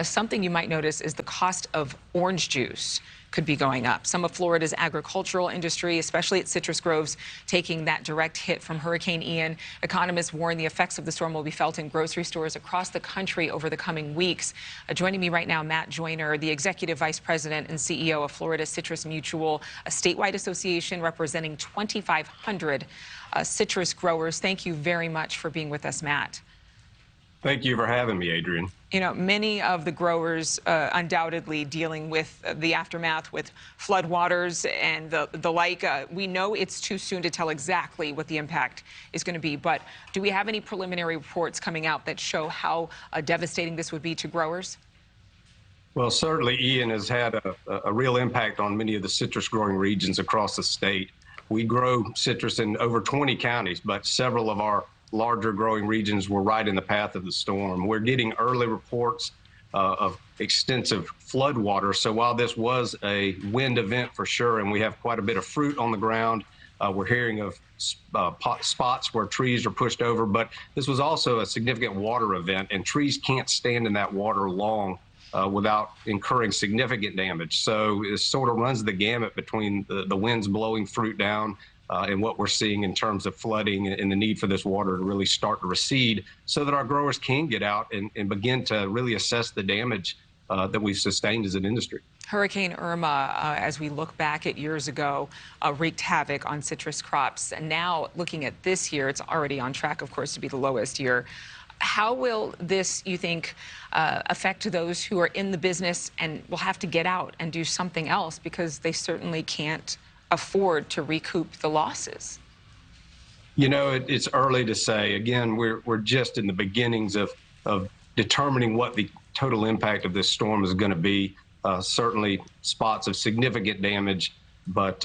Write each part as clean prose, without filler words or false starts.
Something you might notice is the cost of orange juice could be going up. Some of Florida's agricultural industry, especially at citrus groves, taking that direct hit from Hurricane Ian. Economists warn the effects of the storm will be felt in grocery stores across the country over the coming weeks. Joining me right now, Matt Joyner, the Executive Vice President and CEO of Florida Citrus Mutual, a statewide association representing 2,500 citrus growers. Thank you very much for being with us, Matt. Thank you for having me, Adrienne. You know, many of the growers undoubtedly dealing with the aftermath with floodwaters and the like. We know it's too soon to tell exactly what the impact is going to be, but do we have any preliminary reports coming out that show how devastating this would be to growers? Well, certainly Ian has had a real impact on many of the citrus growing regions across the state. We grow citrus in over 20 counties, but several of our larger growing regions were right in the path of the storm. We're getting early reports of extensive floodwaters. So while this was a wind event for sure, and we have quite a bit of fruit on the ground, we're hearing of spots where trees are pushed over, but this was also a significant water event, and trees can't stand in that water long without incurring significant damage. So it sort of runs the gamut between the winds blowing fruit down and what we're seeing in terms of flooding and the need for this water to really start to recede so that our growers can get out and begin to really assess the damage that we've sustained as an industry. Hurricane Irma, as we look back at years ago, wreaked havoc on citrus crops. And now looking at this year, it's already on track, of course, to be the lowest year. How will this, you think, affect those who are in the business and will have to get out and do something else because they certainly can't afford to recoup the losses? You know, it's early to say. Again, we're just in the beginnings of determining what the total impact of this storm is going to be. Certainly spots of significant damage, but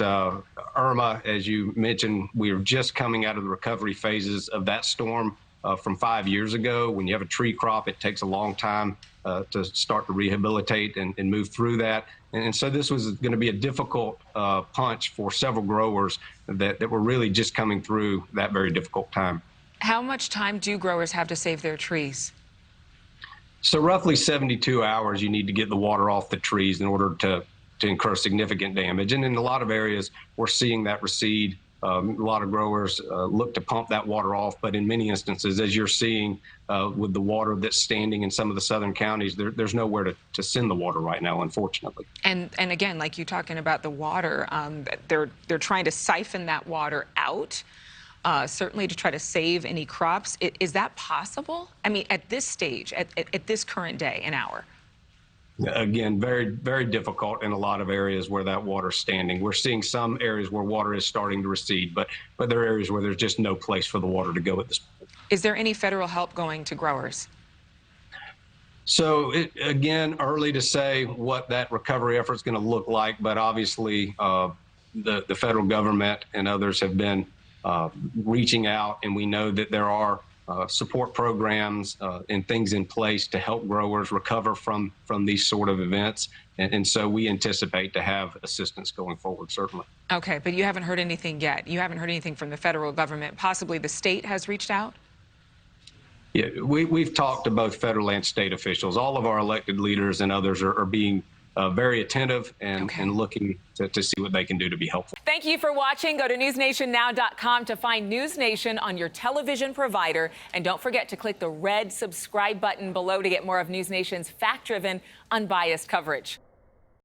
Irma, as you mentioned, we are just coming out of the recovery phases of that storm from 5 years ago. When you have a tree crop, it takes a long time to start to rehabilitate and move through that. And so this was going to be a difficult punch for several growers that were really just coming through that very difficult time. How much time do growers have to save their trees? So roughly 72 hours you need to get the water off the trees in order to incur significant damage. And in a lot of areas, we're seeing that recede. A lot of growers look to pump that water off, but in many instances, as you're seeing with the water that's standing in some of the southern counties, there's nowhere to send the water right now, unfortunately. And again, like you talking about the water, they're trying to siphon that water out, certainly to try to save any crops. Is that possible? I mean, at this stage, at this current day and hour? Again, very, very difficult in a lot of areas where that water's standing. We're seeing some areas where water is starting to recede, but there are areas where there's just no place for the water to go at this point. Is there any federal help going to growers? So, again, early to say what that recovery effort is going to look like, but obviously the federal government and others have been reaching out, and we know that there are support programs and things in place to help growers recover from these sort of events. And so we anticipate to have assistance going forward, certainly. Okay, but you haven't heard anything yet. You haven't heard anything from the federal government. Possibly the state has reached out? Yeah, we've talked to both federal and state officials. All of our elected leaders and others are being very attentive and looking to see what they can do to be helpful. Thank you for watching. Go to newsnationnow.com to find NewsNation on your television provider. And don't forget to click the red subscribe button below to get more of NewsNation's fact-driven, unbiased coverage.